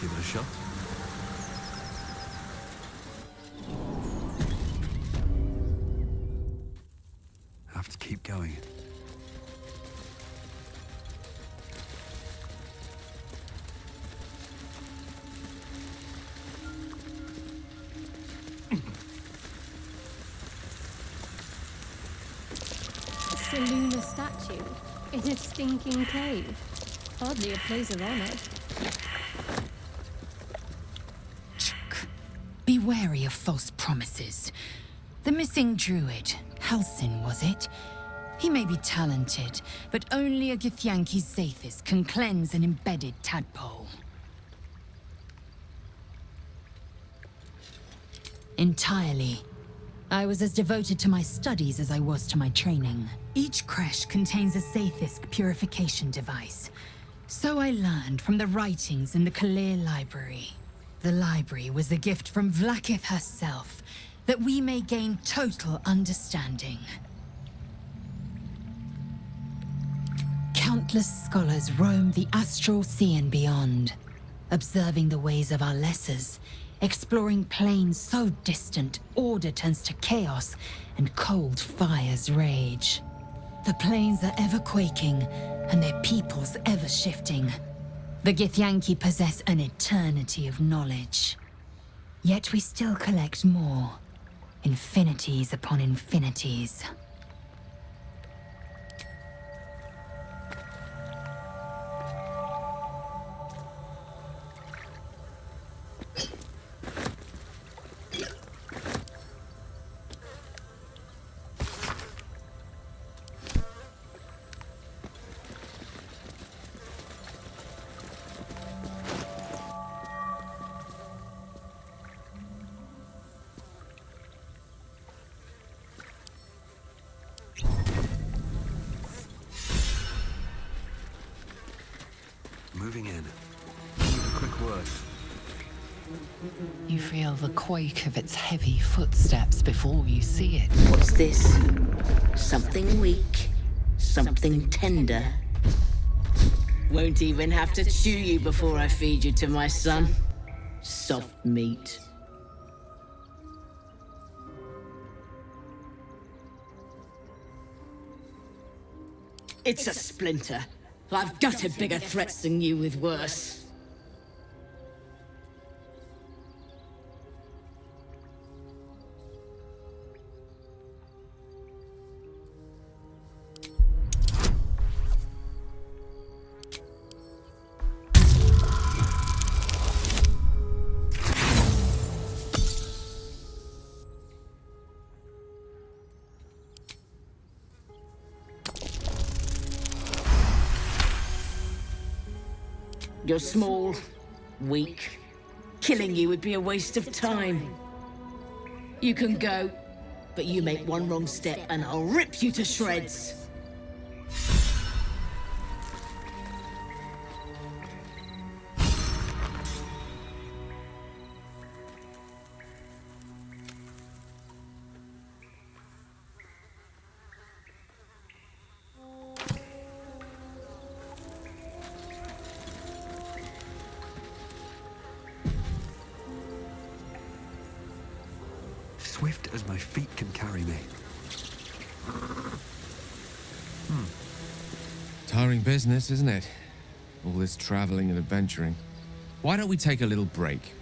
give it a shot. Have to keep going. It's a lunar statue in a stinking cave. Hardly a place of honor. Be wary of false promises. The missing druid, Halsin, was it? He may be talented, but only a Githyanki Zathis can cleanse an embedded tadpole. Entirely. I was as devoted to my studies as I was to my training. Each creche contains a Zathisk purification device. So I learned from the writings in the Kalir Library. The library was a gift from Vlaakith herself, that we may gain total understanding. Countless scholars roam the astral sea and beyond, observing the ways of our lessers, exploring planes so distant, order turns to chaos, and cold fires rage. The planes are ever quaking, and their peoples ever shifting. The Githyanki possess an eternity of knowledge. Yet we still collect more. Infinities upon infinities. Moving in. A quick word. You feel the quake of its heavy footsteps before you see it. What's this? Something weak, something tender. Won't even have to chew you before I feed you to my son. Soft meat. It's a splinter. I've gutted bigger threats than you with worse. You're small, weak. Killing you would be a waste of time. You can go, but you make one wrong step and I'll rip you to shreds. Swift as my feet can carry me. Tiring business, isn't it? All this traveling and adventuring. Why don't we take a little break,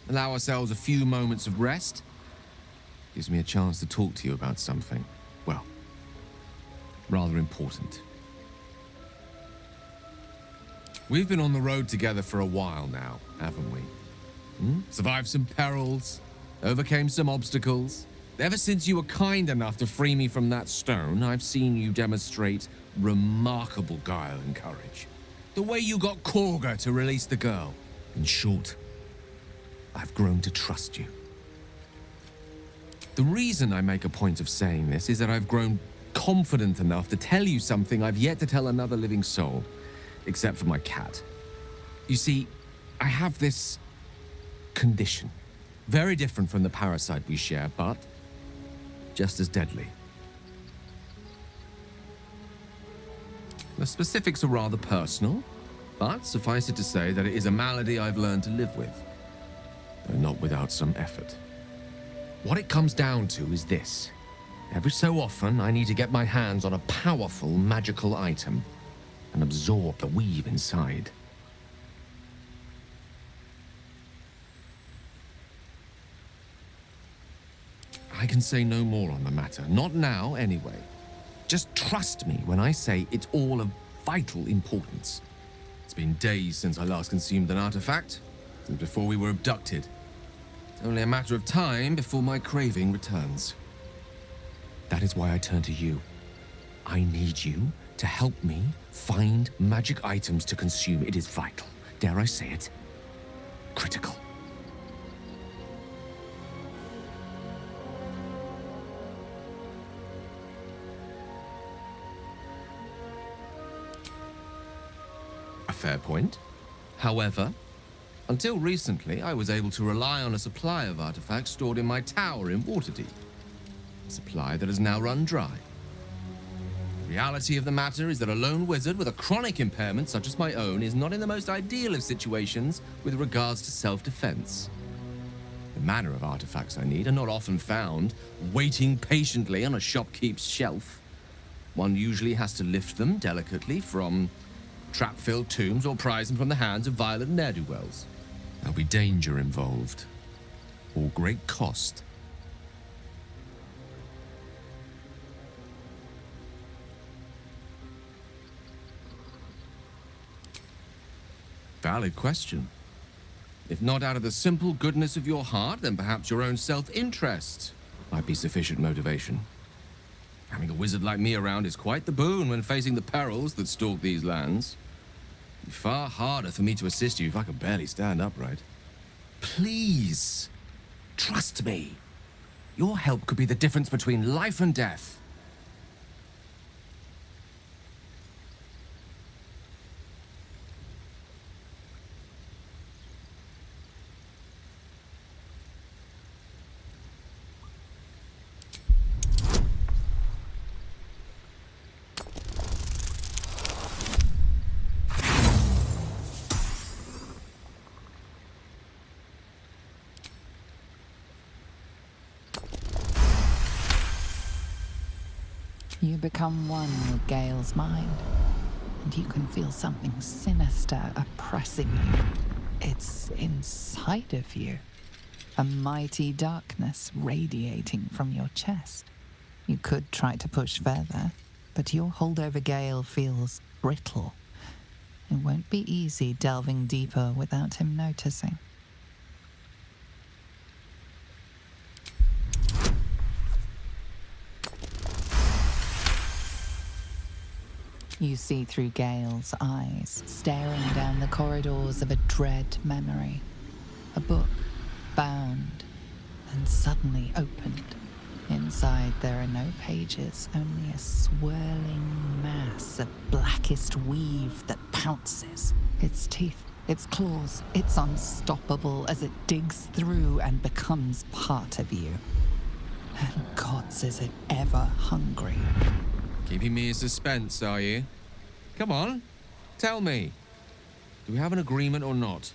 Allow ourselves a few moments of rest? Gives me a chance to talk to you about something, well, rather important. We've been on the road together for a while now, haven't we? Survived some perils, overcame some obstacles. Ever since you were kind enough to free me from that stone, I've seen you demonstrate remarkable guile and courage. The way you got Korga to release the girl. In short, I've grown to trust you. The reason I make a point of saying this is that I've grown confident enough to tell you something I've yet to tell another living soul, except for my cat. You see, I have this condition. Very different from the parasite we share, but just as deadly. The specifics are rather personal, But suffice it to say that it is a malady I've learned to live with, though not without some effort. What it comes down to is this. Every so often, I need to get my hands on a powerful magical item and absorb the weave inside. I can say no more on the matter. Not now, anyway. Just trust me when I say it's all of vital importance. It's been days since I last consumed an artifact, since before we were abducted. It's only a matter of time before my craving returns. That is why I turn to you. I need you to help me find magic items to consume. It is vital. Dare I say it? Critical. A fair point. However, until recently, I was able to rely on a supply of artifacts stored in my tower in Waterdeep. A supply that has now run dry. The reality of the matter is that a lone wizard with a chronic impairment such as my own is not in the most ideal of situations with regards to self-defense. The manner of artifacts I need are not often found waiting patiently on a shopkeep's shelf. One usually has to lift them delicately from trap-filled tombs or prise them from the hands of violent ne'er-do-wells. There'll be danger involved, or great cost. Valid question. If not out of the simple goodness of your heart, then perhaps your own self-interest might be sufficient motivation. Having a wizard like me around is quite the boon when facing the perils that stalk these lands. It'd be far harder for me to assist you if I could barely stand upright. Please, trust me. Your help could be the difference between life and death. You become one with Gale's mind, and you can feel something sinister oppressing you. It's inside of you, a mighty darkness radiating from your chest. You could try to push further, but your hold over Gale feels brittle. It won't be easy delving deeper without him noticing. You see through Gale's eyes, staring down the corridors of a dread memory. A book, bound, and suddenly opened. Inside there are no pages, only a swirling mass of blackest weave that pounces. Its teeth, its claws, it's unstoppable as it digs through and becomes part of you. And gods, is it ever hungry. Keeping me in suspense, are you? Come on, tell me. Do we have an agreement or not?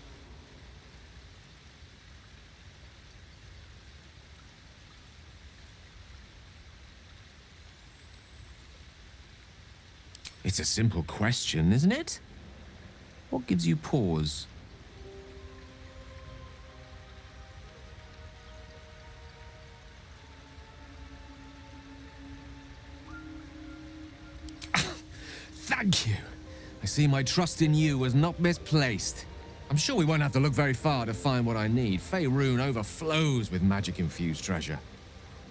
It's a simple question, isn't it? What gives you pause? Thank you. I see my trust in you was not misplaced. I'm sure we won't have to look very far to find what I need. Faerun overflows with magic-infused treasure.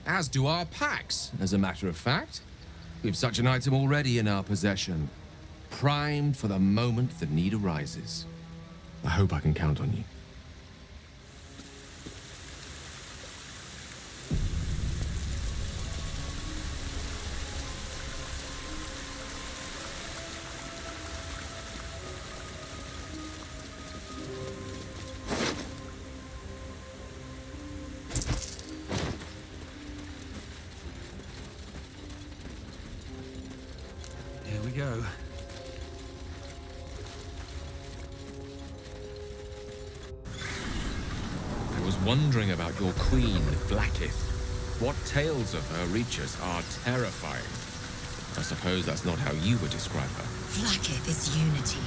As do our packs, as a matter of fact. We've such an item already in our possession. Primed for the moment the need arises. I hope I can count on you. Here we go. wondering about your queen, Blackith. What tales of her reach us are terrifying. I suppose that's not how you would describe her. Blackith is unity.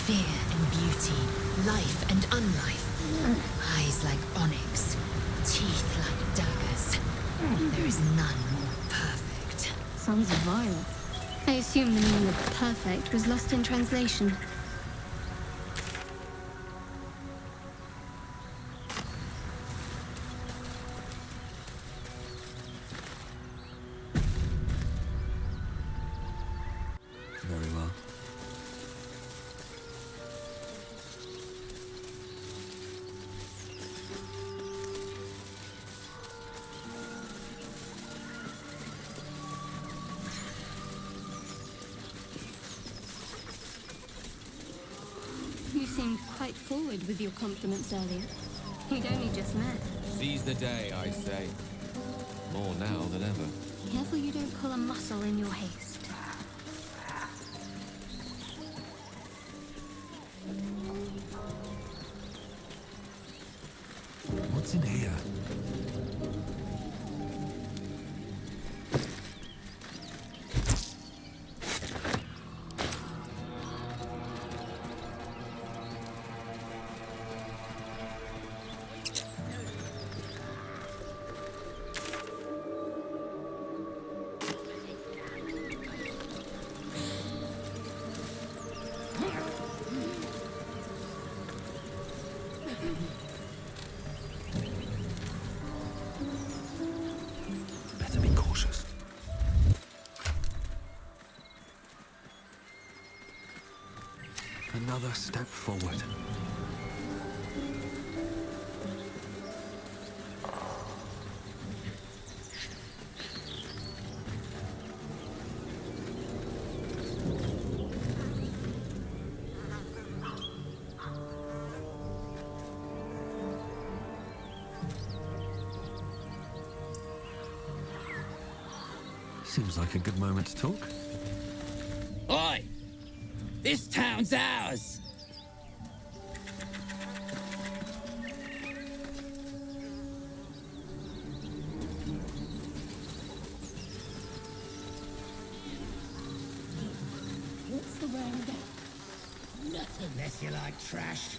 Fear and beauty. Life and unlife. Eyes like onyx. Teeth like daggers. There is none more perfect. Sounds vile. I assume the meaning of perfect was lost in translation. Very well. You seemed quite forward with your compliments earlier. You'd only just met. Seize the day, I say. More now than ever. Careful you don't pull a muscle in your haste. What's in here? Better be cautious. Another step forward. Seems like a good moment to talk. Oi! This town's ours! What's the word about? Nothing unless you like trash.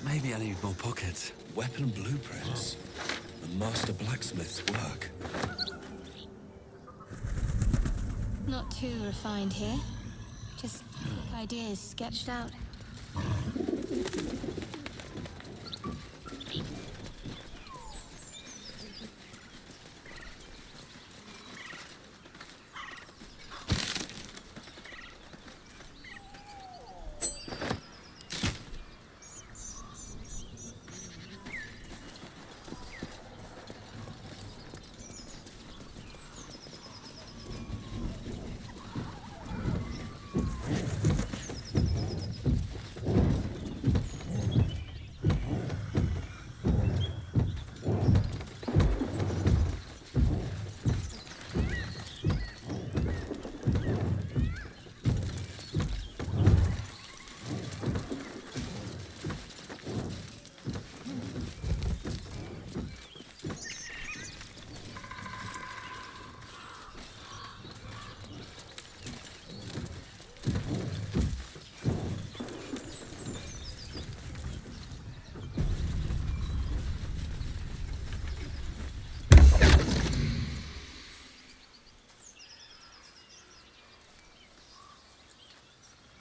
Maybe I need more pockets. Weapon blueprints. The master blacksmith's work. Not too refined here. Just quick ideas sketched out.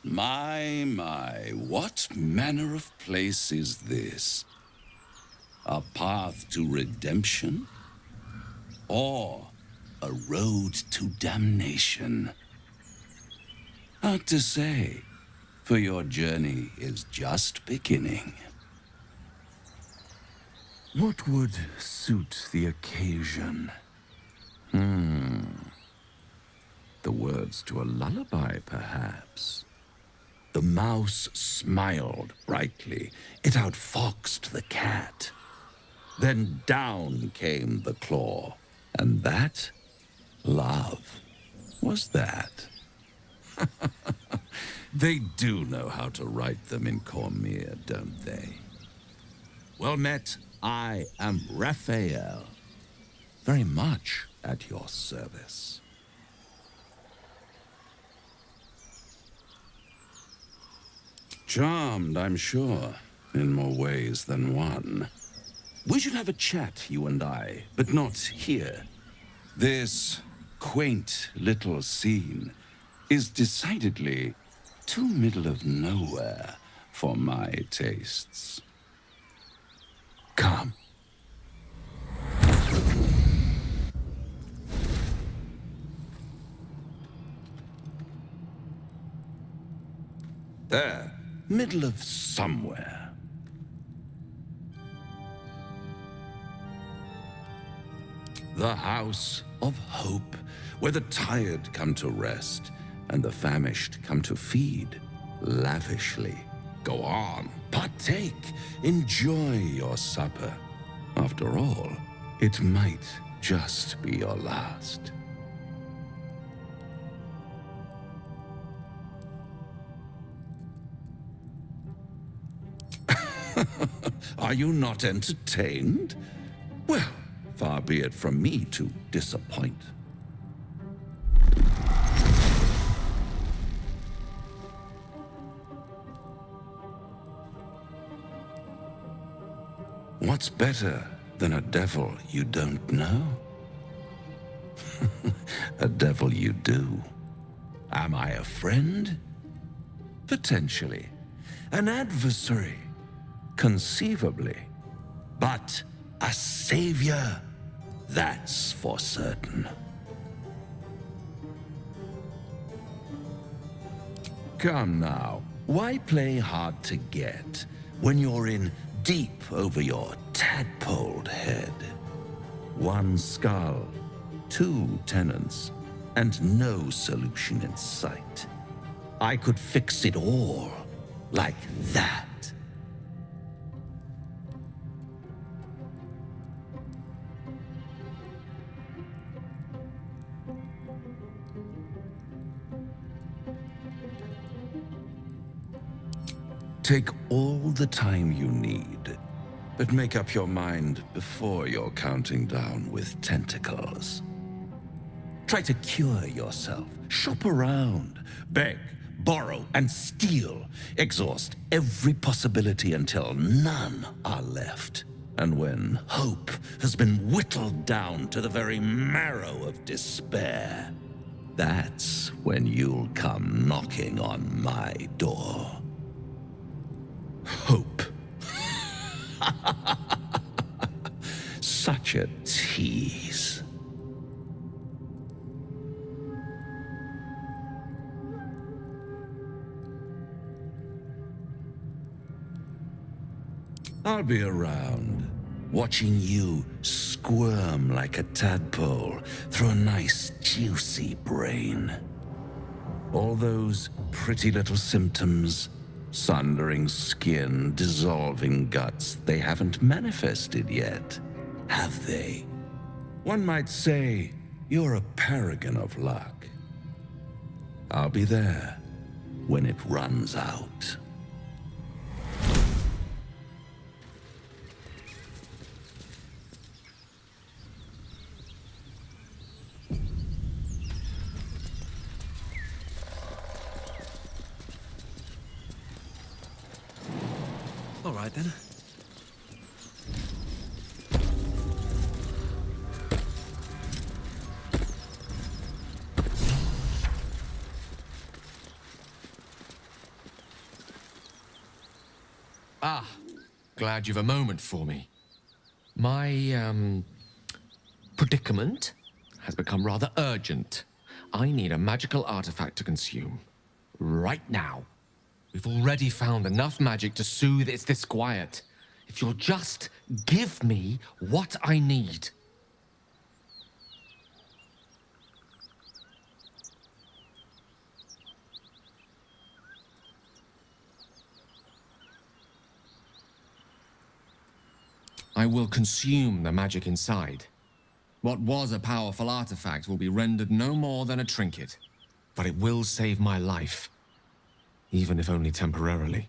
My, what manner of place is this? A path to redemption? Or a road to damnation? Hard to say, for your journey is just beginning. What would suit the occasion? The words to a lullaby, perhaps. The mouse smiled brightly. It outfoxed the cat. Then down came the claw. And that, love, was that. They do know how to write them in Cormier, don't they? Well met, I am Raphael. Very much at your service. Charmed, I'm sure, in more ways than one. We should have a chat, you and I, but not here. This quaint little scene is decidedly too middle of nowhere for my tastes. Come. There, middle of somewhere. The House of Hope, where the tired come to rest and the famished come to feed lavishly. Go on, partake, enjoy your supper. After all, it might just be your last. Are you not entertained? Well, far be it from me to disappoint. What's better than a devil you don't know? A devil you do. Am I a friend? Potentially. An adversary? Conceivably. But a savior? That's for certain. Come now, why play hard to get when you're in deep over your tadpoled head? One skull, two tenants, and no solution in sight. I could fix it all like that. Take all the time you need, but make up your mind before you're counting down with tentacles. Try to cure yourself, shop around, beg, borrow, and steal. Exhaust every possibility until none are left. And when hope has been whittled down to the very marrow of despair, that's when you'll come knocking on my door. Hope. Such a tease. I'll be around, watching you squirm like a tadpole through a nice, juicy brain. All those pretty little symptoms, sundering skin, dissolving guts, they haven't manifested yet, have they? One might say you're a paragon of luck. I'll be there when it runs out. All right, then. Ah, glad you've a moment for me. My, predicament has become rather urgent. I need a magical artifact to consume. Right now. We've already found enough magic to soothe its disquiet. If you'll just give me what I need. I will consume the magic inside. What was a powerful artifact will be rendered no more than a trinket. But it will save my life. Even if only temporarily.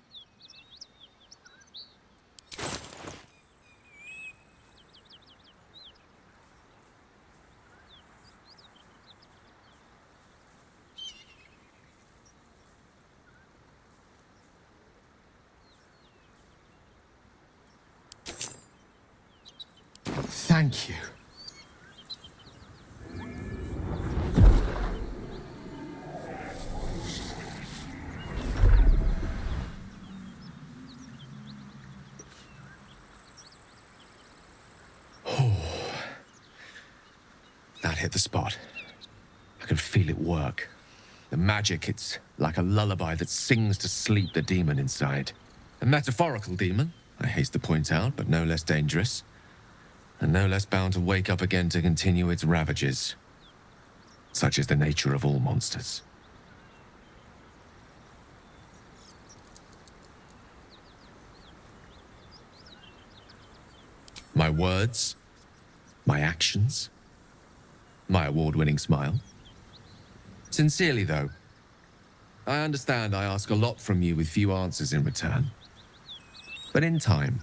Thank you. That hit the spot. I can feel it work. The magic, it's like a lullaby that sings to sleep the demon inside. A metaphorical demon, I haste to point out, but no less dangerous. And no less bound to wake up again to continue its ravages. Such is the nature of all monsters. My words, my actions, my award-winning smile. Sincerely, though, I understand I ask a lot from you with few answers in return. But in time,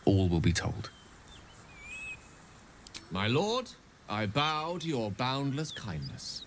all will be told. My lord, I bow to your boundless kindness.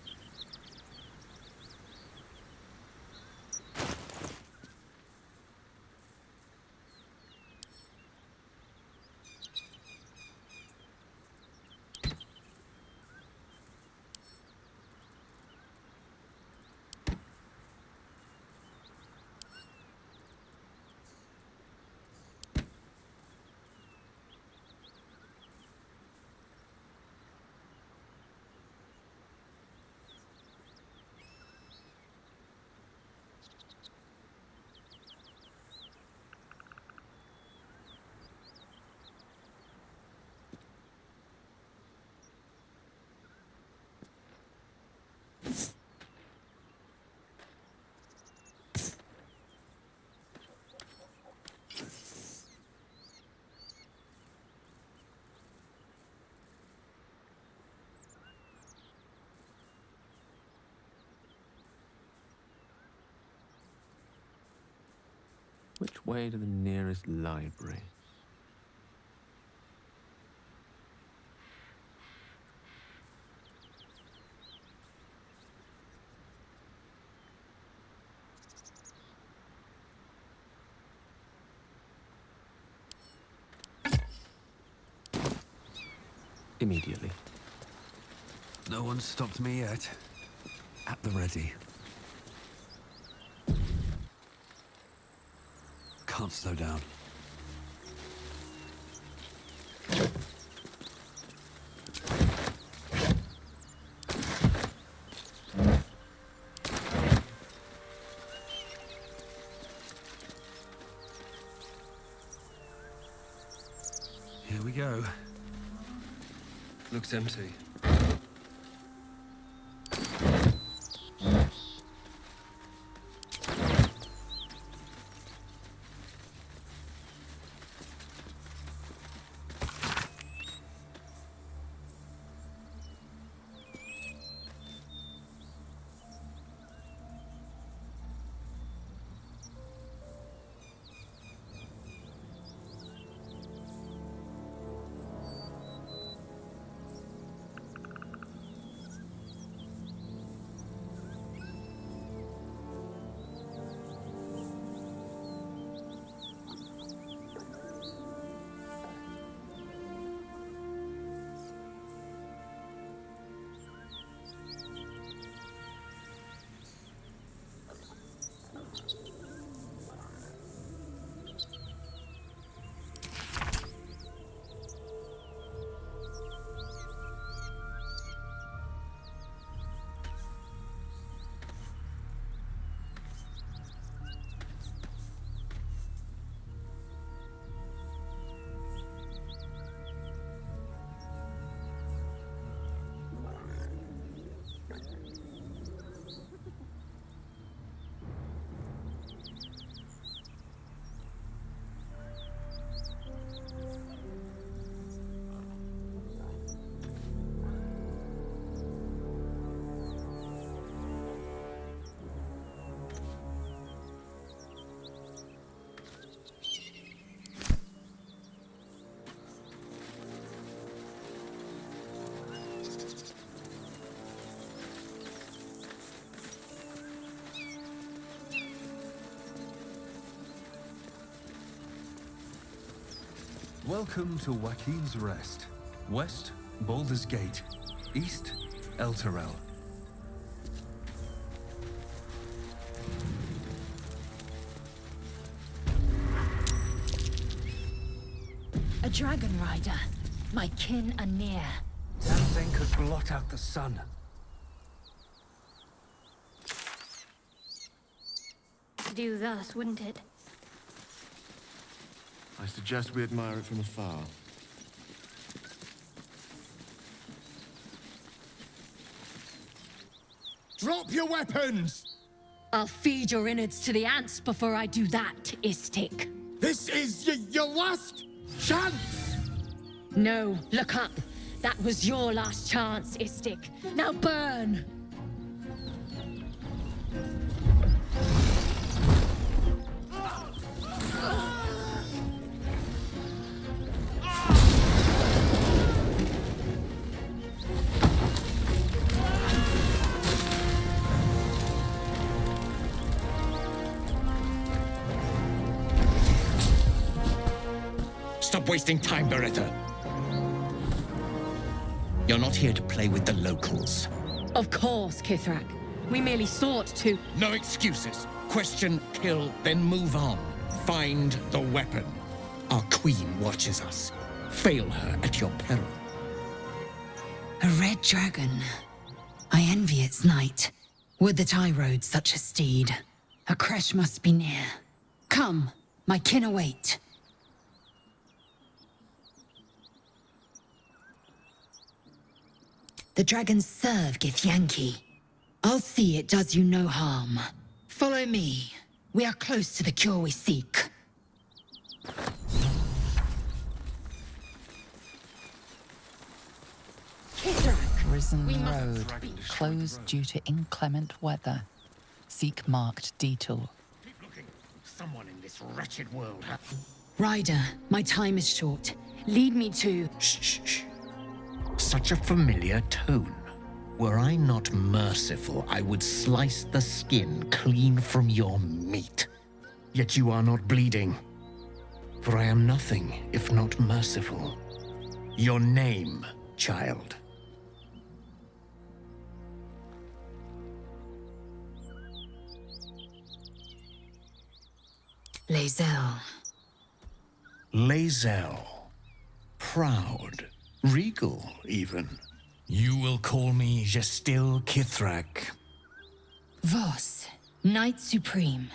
Which way to the nearest library? Immediately. No one's stopped me yet. At the ready. Can't slow down. Here we go. Looks empty. Welcome to Joaquin's Rest. West, Baldur's Gate. East, Elturel. A dragon rider. My kin are near. Damn thing could blot out the sun. Do thus, wouldn't it? I suggest we admire it from afar. Drop your weapons! I'll feed your innards to the ants before I do that, Istik. This is your last chance! No, look up. That was your last chance, Istik. Now burn! Stop wasting time, Beretta. You're not here to play with the locals. Of course, Kithrak. We merely sought to... No excuses. Question, kill, then move on. Find the weapon. Our queen watches us. Fail her at your peril. A red dragon. I envy its knight. Would that I rode such a steed. A crash must be near. Come, my kin await. The dragons serve Githyanki. I'll see it does you no harm. Follow me. We are close to the cure we seek. Risen Road, closed due to inclement weather. Seek marked detour. Keep looking. Someone in this wretched world. Ryder, my time is short. Lead me to... Shh. Such a familiar tone. Were I not merciful, I would slice the skin clean from your meat. Yet you are not bleeding. For I am nothing if not merciful. Your name, child. Lae'zel. Lae'zel. Proud. Regal, even. You will call me Gestil Kithrak. Voss, Knight Supreme.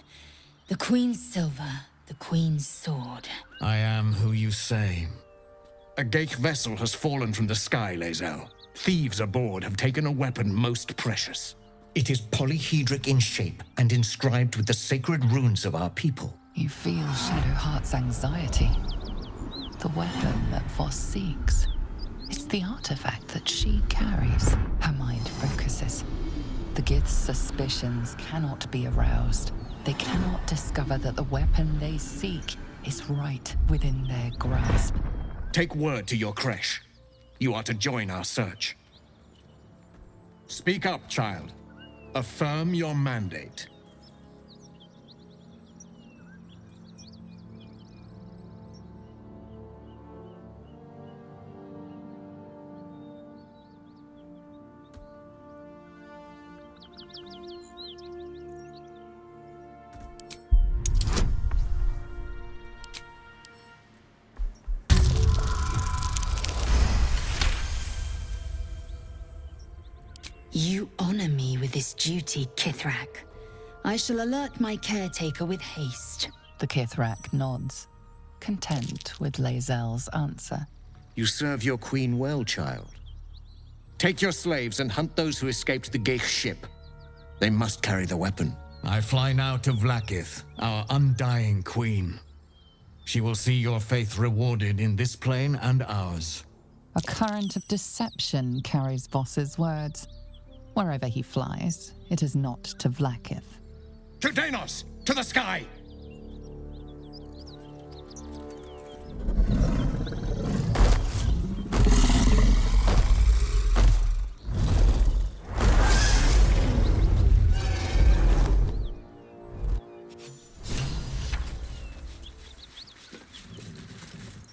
The Queen's silver, the Queen's sword. I am who you say. A Geich vessel has fallen from the sky, Lae'zel. Thieves aboard have taken a weapon most precious. It is polyhedric in shape and inscribed with the sacred runes of our people. You feel Shadowheart's anxiety. The weapon that Voss seeks. It's the artifact that she carries. Her mind focuses. The Gith's suspicions cannot be aroused. They cannot discover that the weapon they seek is right within their grasp. Take word to your creche. You are to join our search. Speak up, child. Affirm your mandate. You honor me with this duty, Kithrak. I shall alert my caretaker with haste. The Kithrak nods, content with Lae'zel's answer. You serve your queen well, child. Take your slaves and hunt those who escaped the Geich ship. They must carry the weapon. I fly now to Vlaakith, our undying queen. She will see your faith rewarded in this plane and ours. A current of deception carries Voss's words. Wherever he flies, it is not to Vlaakith. To Danos! To the sky!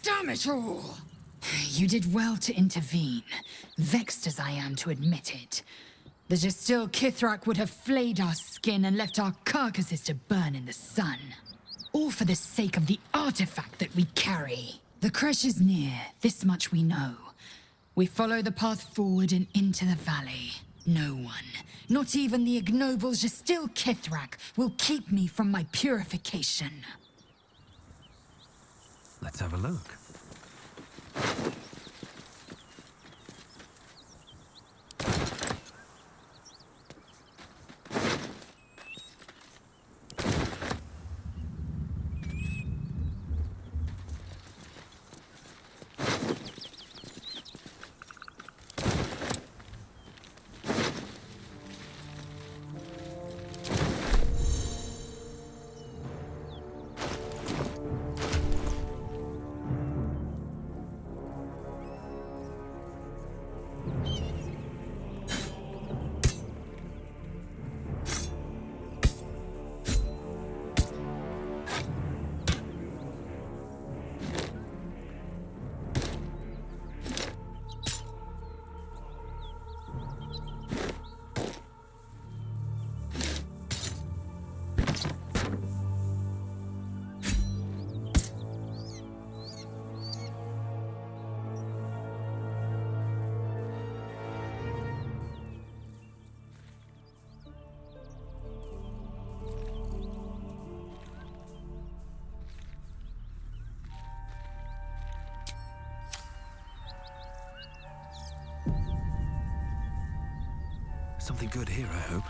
Damn it all! You did well to intervene, vexed as I am to admit it. The Gestil Kithrak would have flayed our skin and left our carcasses to burn in the sun. All for the sake of the artifact that we carry. The crash is near, this much we know. We follow the path forward and into the valley. No one, not even the ignoble Gestil Kithrak, will keep me from my purification. Let's have a look. Something good here, I hope.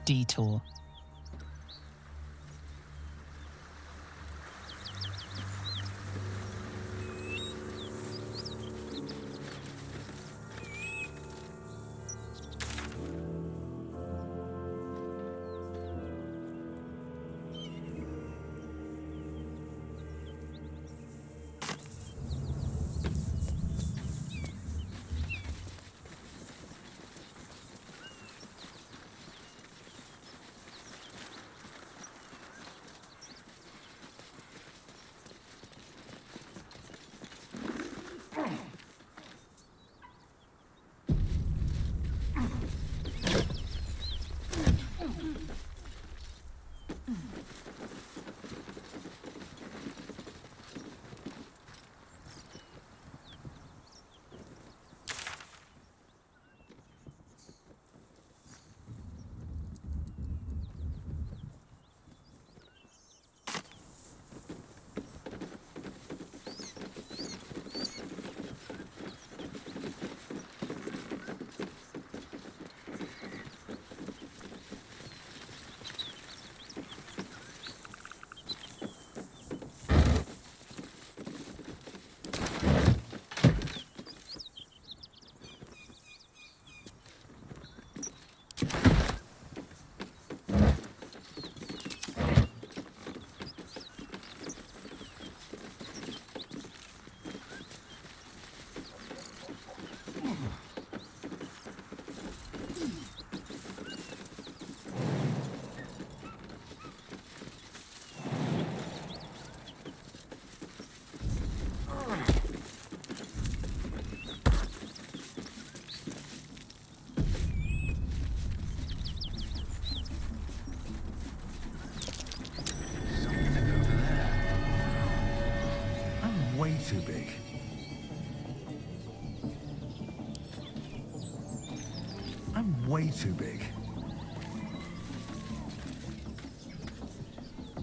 Detour. Way too big. I'm way too big.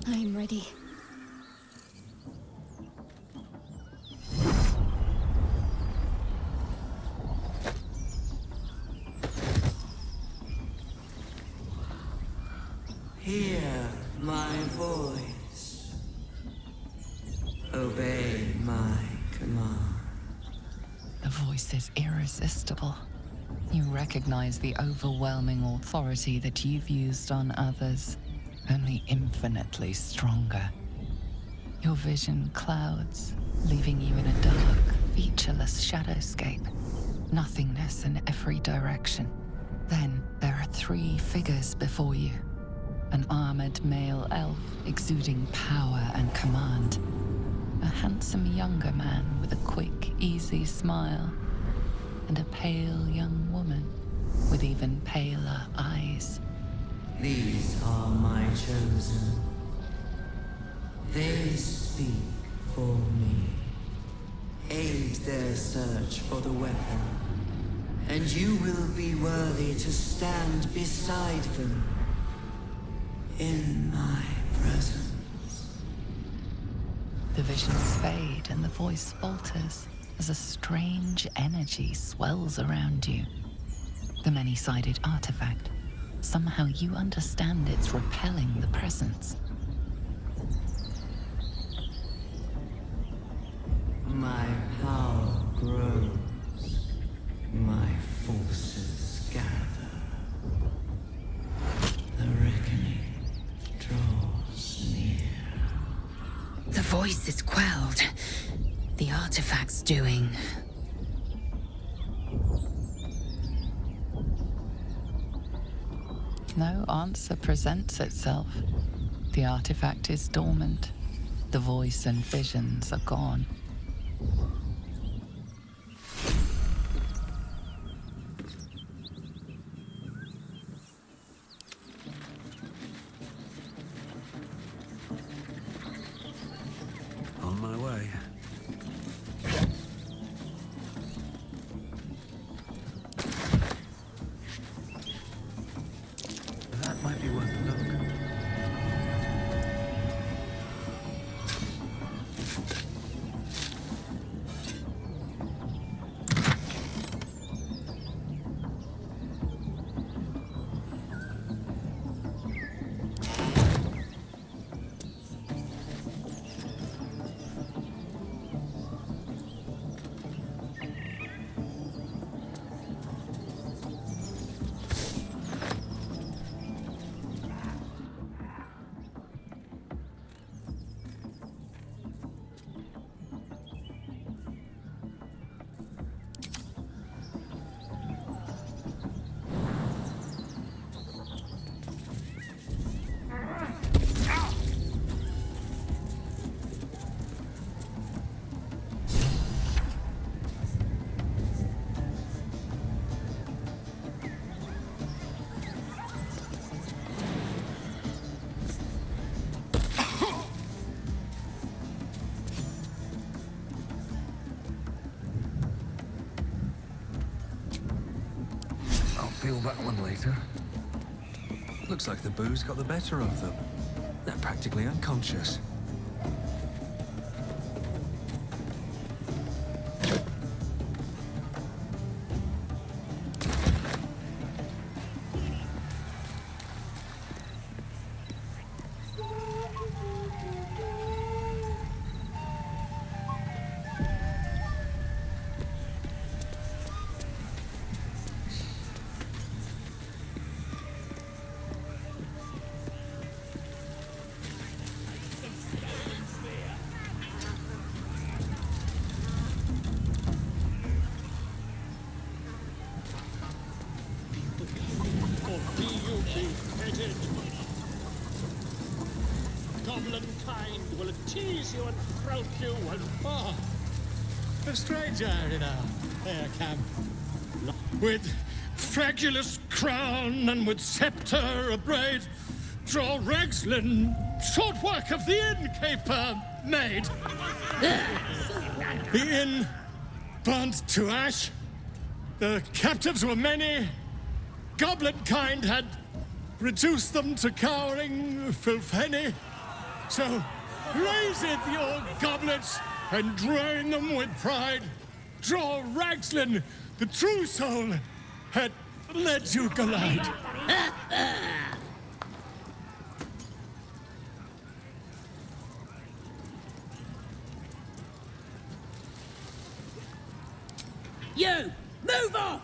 I'm ready. Hear my voice. Obey my command. The voice is irresistible. You recognize the overwhelming authority that you've used on others, only infinitely stronger. Your vision clouds, leaving you in a dark, featureless shadowscape. Nothingness in every direction. Then there are 3 figures before you. An armored male elf exuding power and command. A handsome younger man with a quick, easy smile. And a pale young woman with even paler eyes. These are my chosen. They speak for me. Aid their search for the weapon, and you will be worthy to stand beside them in my presence. The visions fade and the voice falters as a strange energy swells around you. The many-sided artifact. Somehow you understand it's repelling the presence. My power grows. My forces gather. The reckoning draws near. The voice is quelled. The artifact's doing. No answer presents itself. The artifact is dormant. The voice and visions are gone. On my way. That might be worth a look. Feel that one later. Looks like the booze got the better of them. They're practically unconscious. Goblin kind will tease you and throat you and a stranger in a fair camp, with fragulous crown and with scepter abraid, draw Regslin, short work of the innkeeper made. The inn burnt to ash. The captives were many. Goblin kind had reduced them to cowering filthenny. So raise it, your goblets, and drain them with pride. Draw Ragslin, the true soul, had led you glide. You! Move off!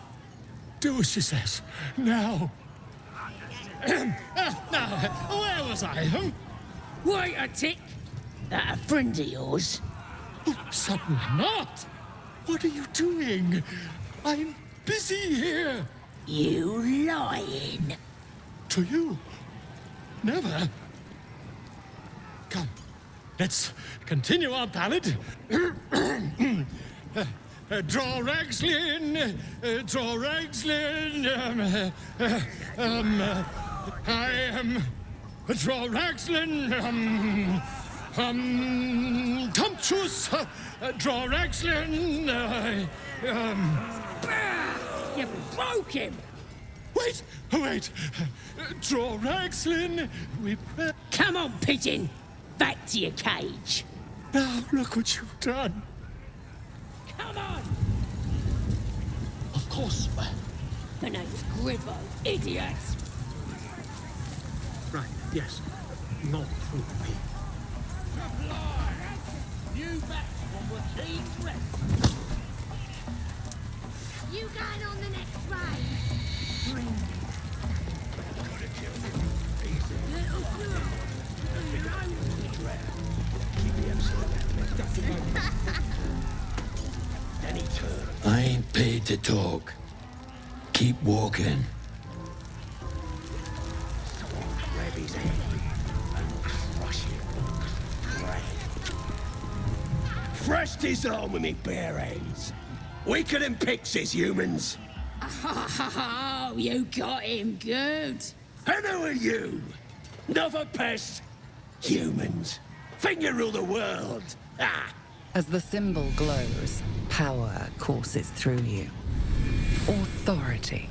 Do as she says. Now. Now, where was I? Wait a tick. That a friend of yours? Oh, certainly not. What are you doing? I'm busy here. You lying. To you? Never? Come, let's continue our ballad. Draw Ragslin, draw Ragslin, I am draw Ragslin, Tumptuous, draw Ragslin, You broke him! Wait, draw Ragslin, we... Come on, pigeon! Back to your cage! Now look what you've done. Come on! Of course. The name's Gribbo, idiot! Right, yes. Not fool me. You back from the king's rest! You going on the next ride? Bring me little girl. I ain't paid to talk. Keep walking. Grab his head and crush it. Thrashed his arm with me bare hands. Weaker than pixies, humans. Oh, you got him good. And who are you? Another pest? Humans. Think you rule the world. Ah! As the symbol glows, power courses through you. Authority.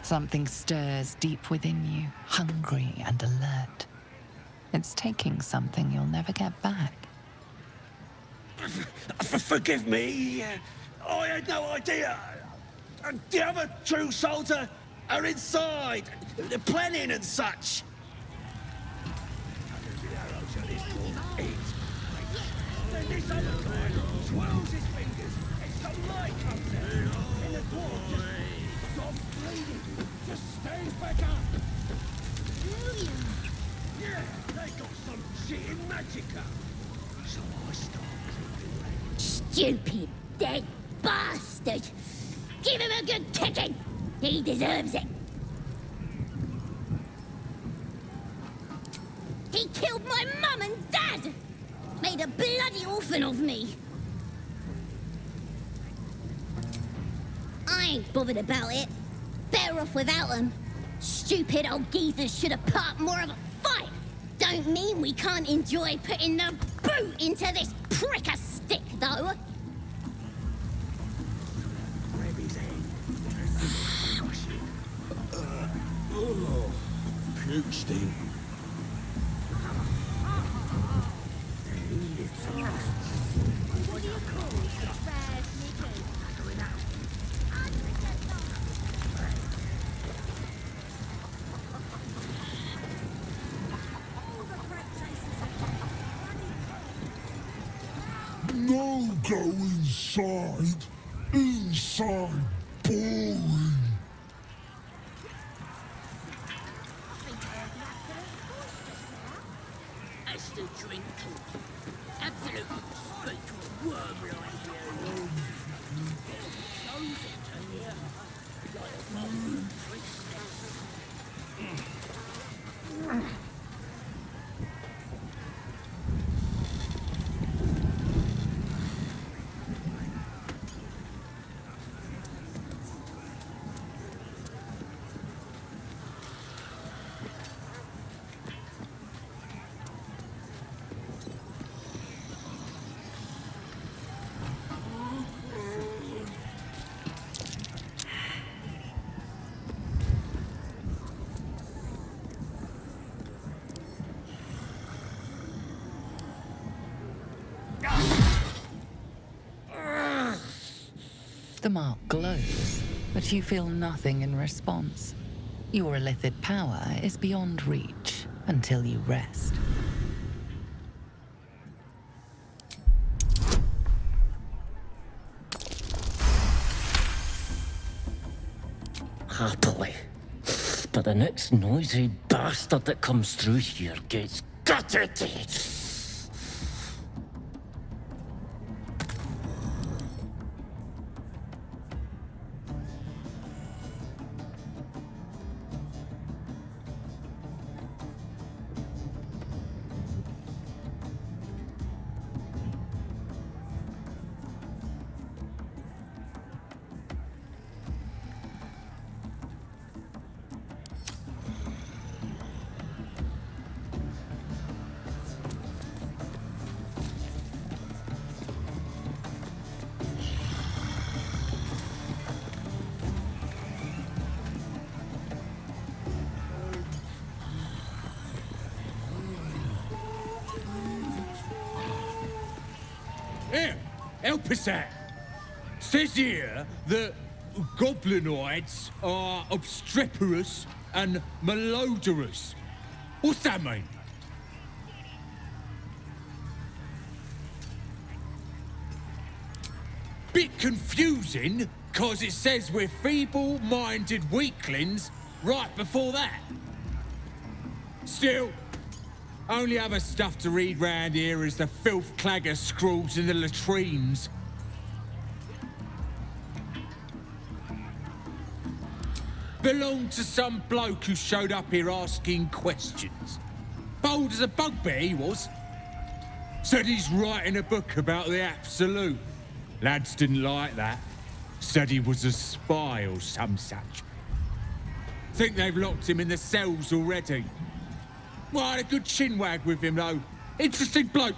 Something stirs deep within you, hungry and alert. It's taking something you'll never get back. Forgive me. I had no idea. The other true souls are inside. They're planning and such. Then this other guy swirls his fingers and some light comes out. And the dwarf just stops bleeding. Just stands back up. Yeah, they got some shit in magicka. So I start thinking, Stupid, dead bastard! Give him a good kicking! He deserves it! He killed my mum and dad! Made a bloody orphan of me! I ain't bothered about it. Better off without them. Stupid old geezers should have put up more of a fight! Don't mean we can't enjoy putting the boot into this prick a stick, though! grab his hand. Oh, puke stink. What do you call it? Spares me too. No go inside. Inside. Boring. As the drink absolutely spoke to a worm like you. Shows it to you like a modern priestess. The mark glows, but you feel nothing in response. Your illithid power is beyond reach until you rest. Happily. But the next noisy bastard that comes through here gets gutted. Here, help us out. Says here that goblinoids are obstreperous and malodorous. What's that mean? Bit confusing, cause it says we're feeble-minded weaklings right before that. Still, only other stuff to read round here is the filth clagger scrawls in the latrines. Belonged to some bloke who showed up here asking questions. Bold as a bugbear he was. Said he's writing a book about the Absolute. Lads didn't like that. Said he was a spy or some such. Think they've locked him in the cells already. Well, I had a good chinwag with him, though. Interesting bloke.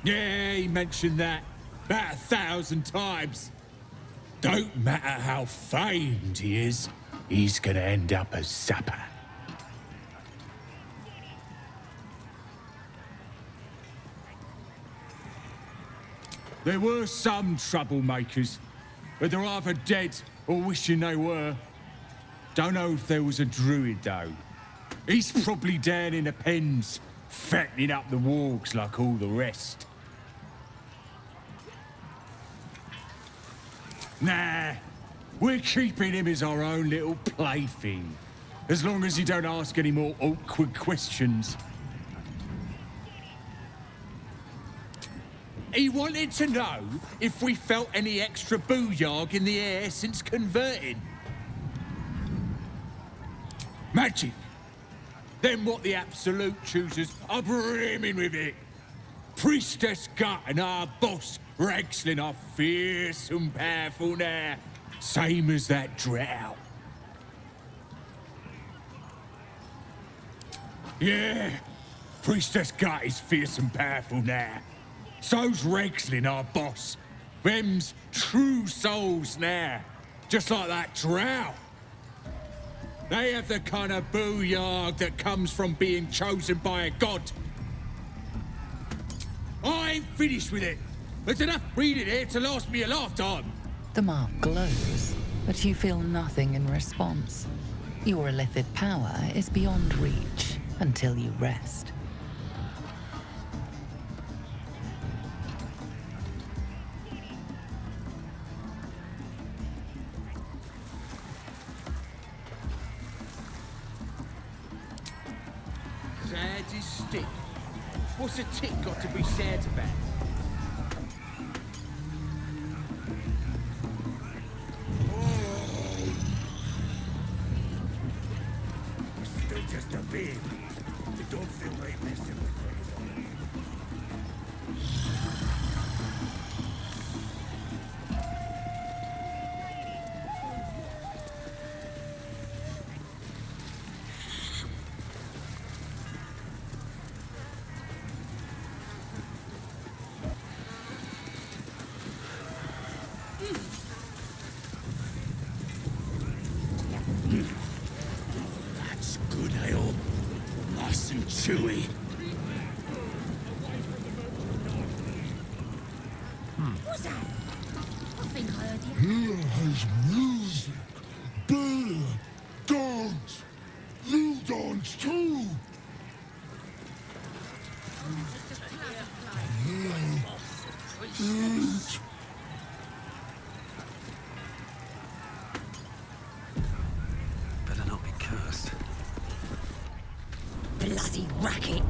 Yeah, he mentioned that about 1,000 times. Don't matter how famed he is, he's gonna end up as supper. There were some troublemakers, but they're either dead or wishing they were. Don't know if there was a druid, though. He's probably down in the pens, fattening up the wargs like all the rest. Nah, we're keeping him as our own little plaything, as long as he don't ask any more awkward questions. He wanted to know if we felt any extra booyarg in the air since converting. Magic. Then what the Absolute choosers are brimming with it. Priestess Gut and our boss, Ragslin, are fierce and powerful now. Same as that drow. Yeah, Priestess Gut is fierce and powerful now. So's Ragslin, our boss. Them's true souls now. Just like that drow. They have the kind of booyarg that comes from being chosen by a god. I ain't finished with it. There's enough breeding here to last me a lifetime. The mark glows, but you feel nothing in response. Your illithid power is beyond reach until you rest. Sad is stick. What's a tick got to be sad about? Still just a baby. You don't feel like messing with That's good ale. Nice and chewy. What's that? I think I heard you. Here has music, beer, dance. You dance too. Eat. Better not be cursed. Bloody racket.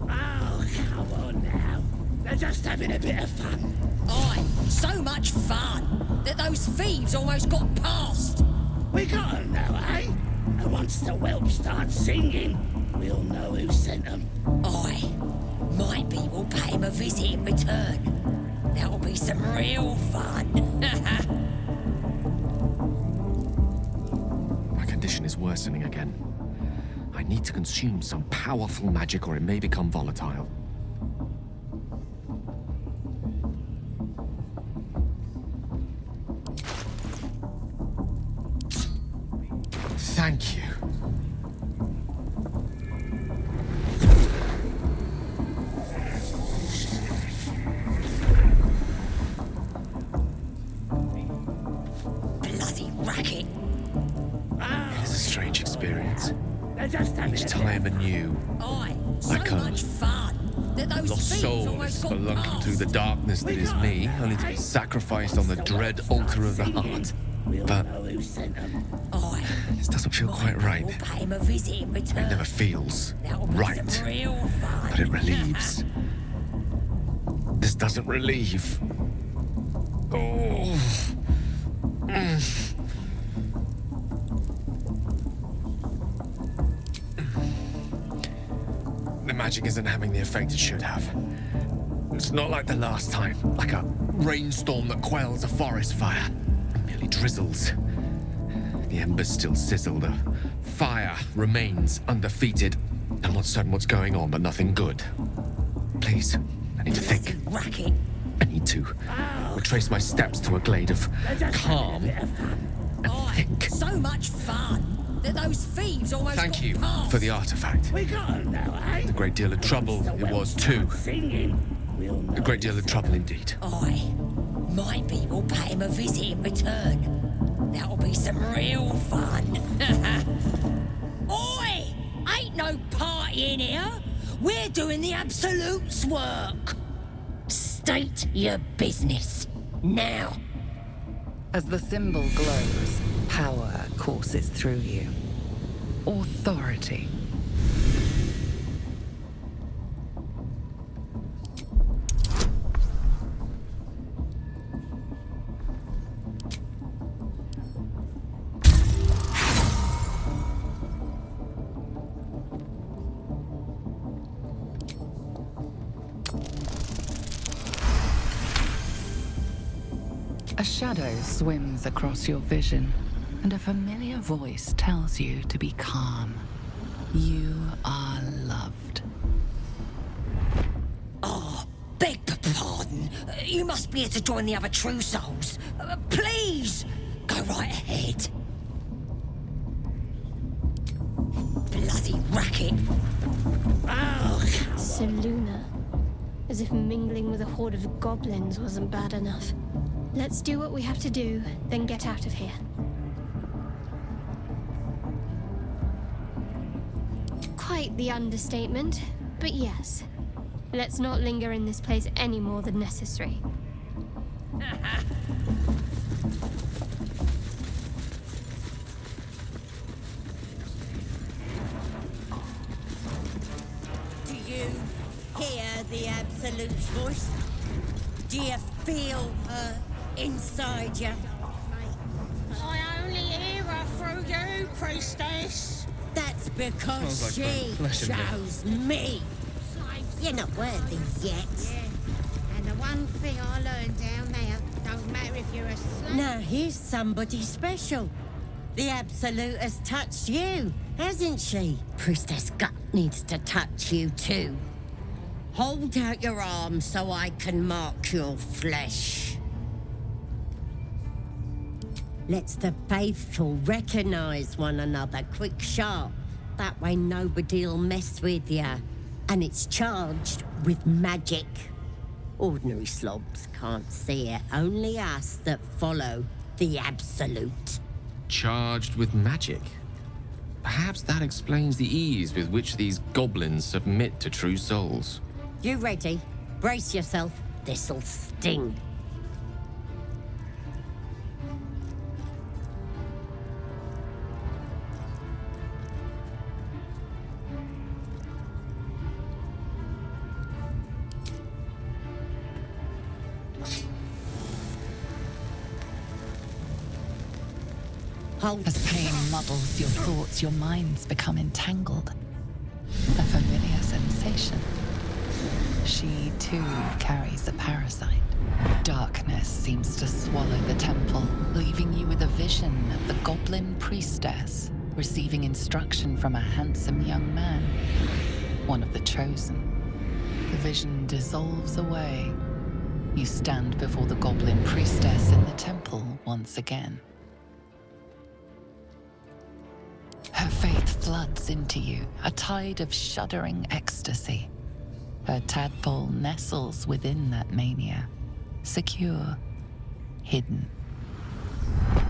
Oh, come on now. They're just having a bit of fun. Aye, so much fun that those thieves almost got past. We got 'em now, eh? And once the whelp starts singing, we'll know who sent 'em. Aye, might be we'll pay him a visit in return. That'll be some real fun. My condition is worsening again. I need to consume some powerful magic or it may become volatile. Thank you. Bloody racket. It is a strange experience. They're just having Each time anew, Aye, so like a much fun that those lost thieves soul is almost got spelunking past. through the darkness that is me, only to be sacrificed on the dread altar of the heart. But Aye, this doesn't feel quite right. we'll pay him a visit in return. It never feels That'll be right, some real fun. but it relieves. This doesn't relieve. Oh. The magic isn't having the effect it should have. It's not like the last time, like a rainstorm that quells a forest fire. It merely drizzles. The embers still sizzle, the fire remains undefeated. I'm not certain what's going on, but nothing good. Please, I need to think. Racket. I need to retrace my steps to a glade of calm and think. So much fun that those thieves almost Thank got you past. for the artifact. We got 'em now, eh? A great deal of trouble it was too. Singing, we'll know A great deal of trouble indeed. Aye, might be we'll pay him a visit in return. That'll be some real fun. Oi! Ain't no party in here. We're doing the Absolute's work. State your business. Now. As the symbol glows, power courses through you. Authority. A shadow swims across your vision, and a familiar voice tells you to be calm. You are loved. Oh, beg pardon. You must be here to join the other true souls. Please, go right ahead. Bloody racket. Seluna. As if mingling with a horde of goblins wasn't bad enough. Let's do what we have to do, then get out of here. Quite the understatement, but yes. Let's not linger in this place any more than necessary. Do you hear the Absolute's voice? Do you feel her inside you? I only hear her through you, priestess. That's because Smells like she burnt flesh in here. chose me. You're not worthy yet. And the one thing I learned down there, don't matter if you're a slave. Now here's somebody special. The Absolute has touched you, hasn't she? Priestess Gut needs to touch you too. Hold out your arm so I can mark your flesh. Let's the faithful recognize one another quick sharp. That way nobody'll mess with you. And it's charged with magic. Ordinary slobs can't see it, only us that follow the Absolute. Charged with magic. Perhaps that explains the ease with which these goblins submit to true souls. You ready? Brace yourself. this'll sting. As pain muddles your thoughts, your minds become entangled. A familiar sensation. She, too, carries a parasite. Darkness seems to swallow the temple, leaving you with a vision of the goblin priestess receiving instruction from a handsome young man, one of the chosen. The vision dissolves away. You stand before the goblin priestess in the temple once again. Her faith floods into you, a tide of shuddering ecstasy. Her tadpole nestles within that mania, secure, hidden.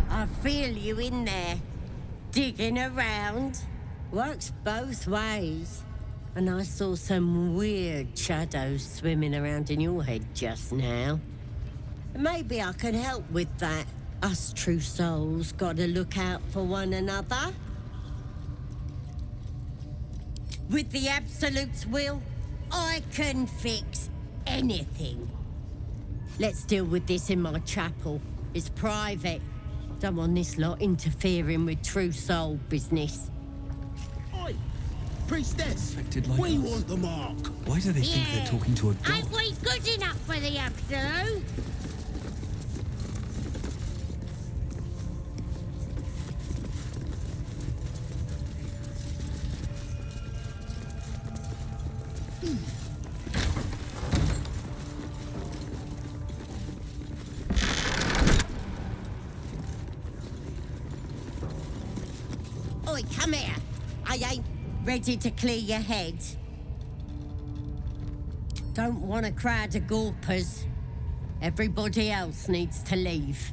I feel you in there, digging around. Works both ways. And I saw some weird shadows swimming around in your head just now. Maybe I can help with that. Us true souls gotta look out for one another. With the Absolute's will, I can fix anything. Let's deal with this in my chapel. It's private. Don't want this lot interfering with true soul business. Oi! Priestess! Like We us. want the mark! Why do they think they're talking to a dog? Ain't we good enough for the Absolute? Oi, come here. I ain't ready to clear your head. Don't want a crowd of gawpers. Everybody else needs to leave.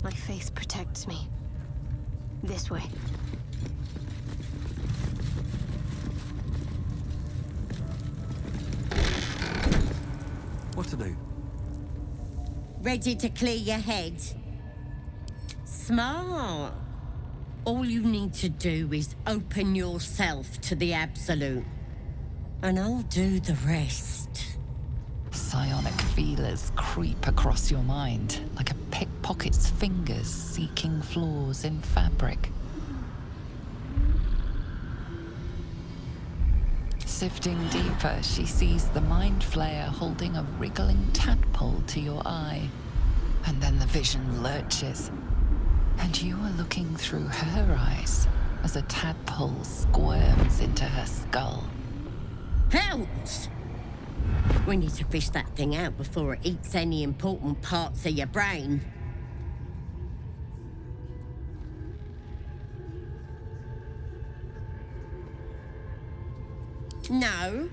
My faith protects me. This way. What to do? Ready to clear your head? Smart. All you need to do is open yourself to the Absolute. And I'll do the rest. Psionic feelers creep across your mind, like a pickpocket's fingers seeking flaws in fabric. Sifting deeper, she sees the mind flayer holding a wriggling tadpole to your eye. And then the vision lurches, and you are looking through her eyes as a tadpole squirms into her skull. Helps! We need to fish that thing out before it eats any important parts of your brain. No,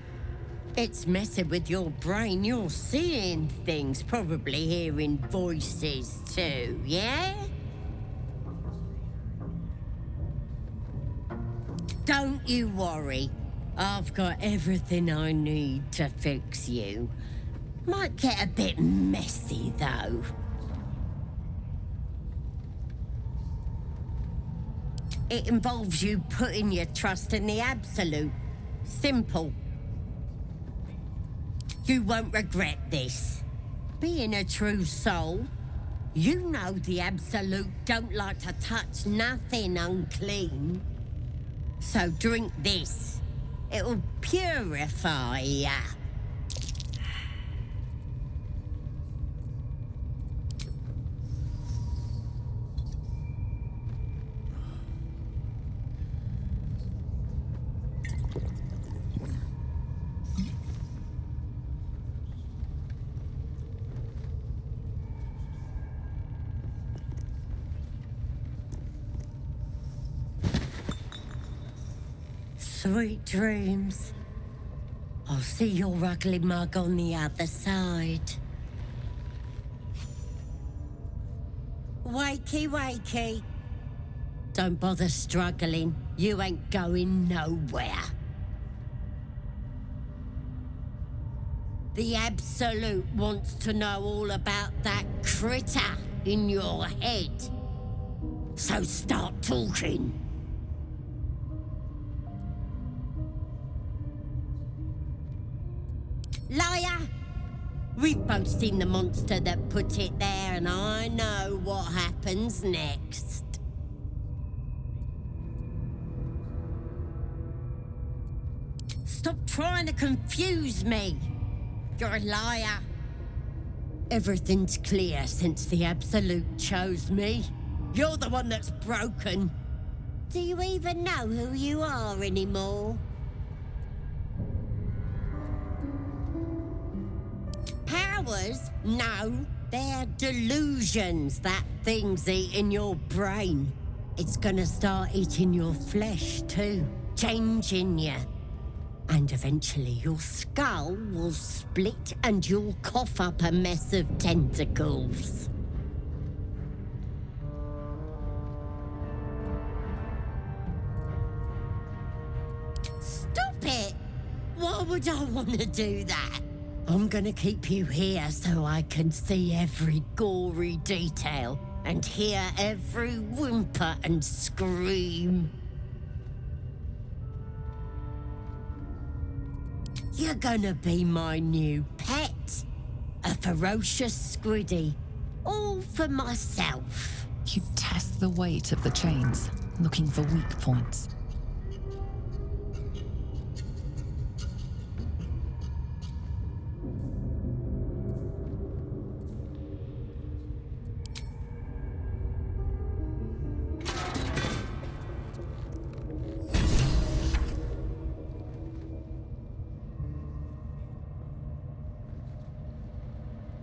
it's messing with your brain. You're seeing things, probably hearing voices too, yeah? Don't you worry. I've got everything I need to fix you. Might get a bit messy, though. It involves you putting your trust in the Absolute. Simple. You won't regret this. Being a true soul, you know the Absolute don't like to touch nothing unclean. So drink this. It'll purify ya. Sweet dreams. I'll see your ugly mug on the other side. Wakey, wakey. Don't bother struggling. You ain't going nowhere. The Absolute wants to know all about that critter in your head. So start talking. Liar! We've both seen the monster that put it there, and I know what happens next. Stop trying to confuse me. You're a liar. Everything's clear since the Absolute chose me. You're the one that's broken. Do you even know who you are anymore? Powers? No. They're delusions that thing's eating your brain. It's gonna start eating your flesh too, changing you. And eventually your skull will split and you'll cough up a mess of tentacles. Stop it! Why would I want to do that? I'm gonna keep you here so I can see every gory detail and hear every whimper and scream. You're gonna be my new pet. A ferocious squiddy. All for myself. You test the weight of the chains, looking for weak points.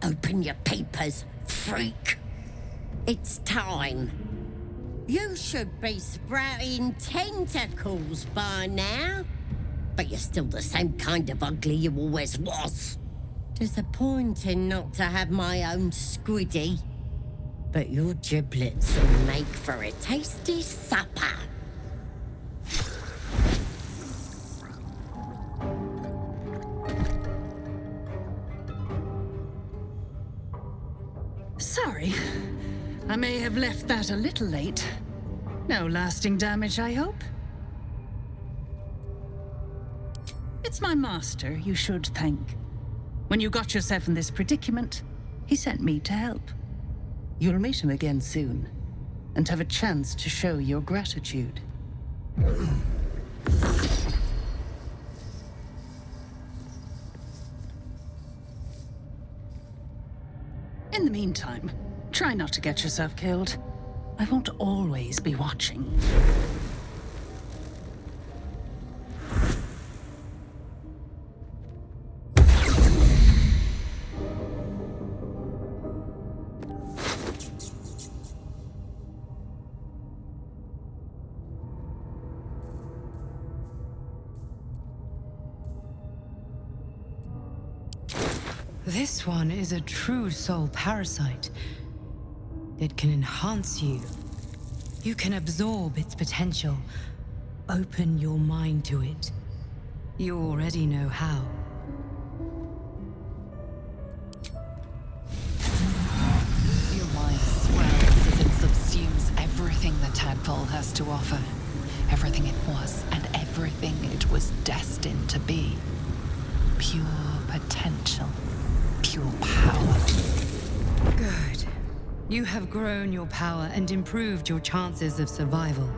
Open your papers, freak. It's time. You should be sprouting tentacles by now. But you're still the same kind of ugly you always was. Disappointing not to have my own squiddy. But your giblets will make for a tasty supper. Sorry. I may have left that a little late. No lasting damage, I hope? It's my master you should thank. When you got yourself in this predicament, he sent me to help. You'll meet him again soon, and have a chance to show your gratitude. In the meantime, try not to get yourself killed. I won't always be watching. This one is a true soul parasite. It can enhance you. You can absorb its potential. Open your mind to it. You already know how. Your mind swells as it subsumes everything the tadpole has to offer. Everything it was and everything it was destined to be. Pure potential. Pure power. Good. You have grown your power and improved your chances of survival.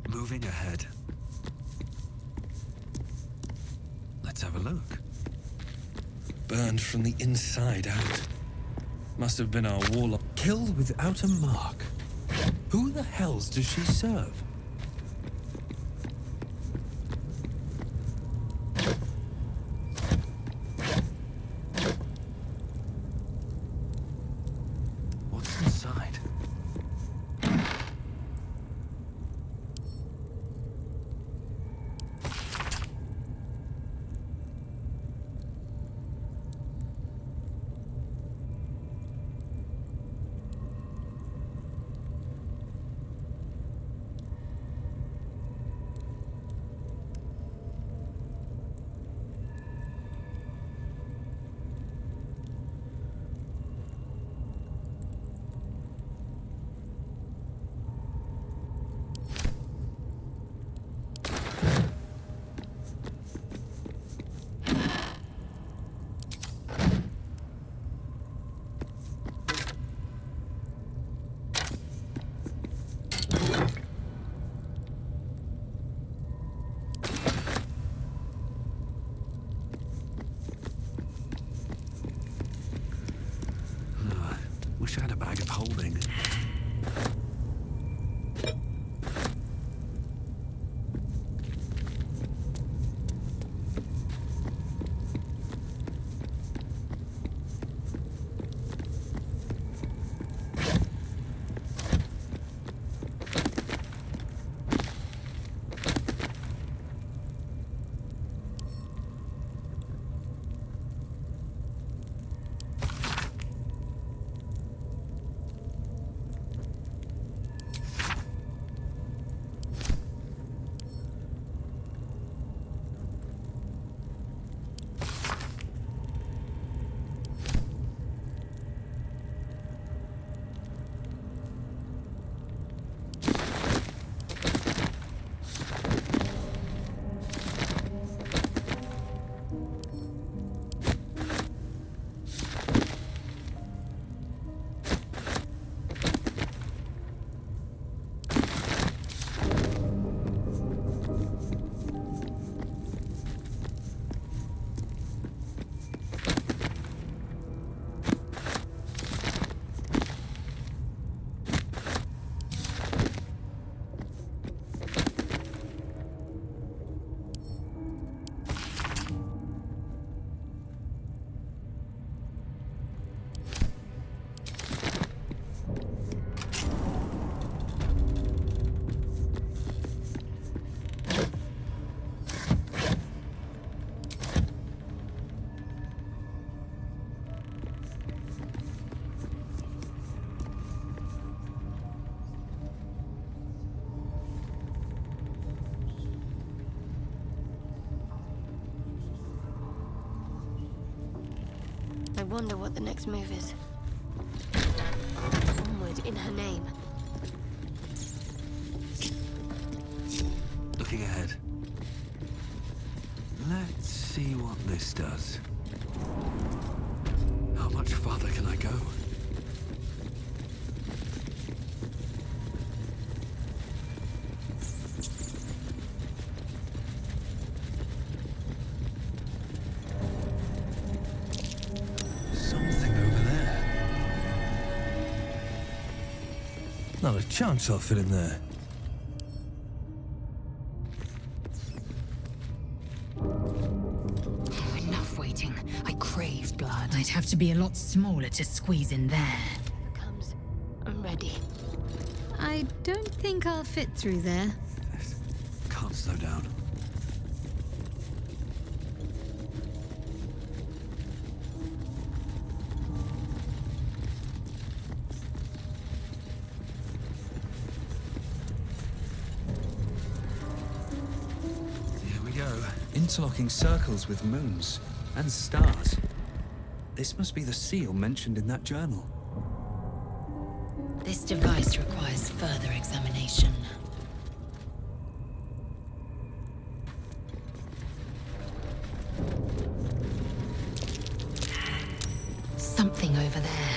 Moving ahead. Let's have a look. Burned from the inside out. Must have been our warlock. Killed without a mark. Who the hells does she serve? What's inside? Wish I had a bag of holding. I wonder what the next move is. Onward in her name. Looking ahead. Let's see what this does. How much farther can I go? Something over there. Not a chance I'll fit in there. Enough waiting. I crave blood. I'd have to be a lot smaller to squeeze in there. Comes. I'm ready. I don't think I'll fit through there. Can't slow down. Interlocking circles with moons and stars. This must be the seal mentioned in that journal. This device requires further examination. Something over there.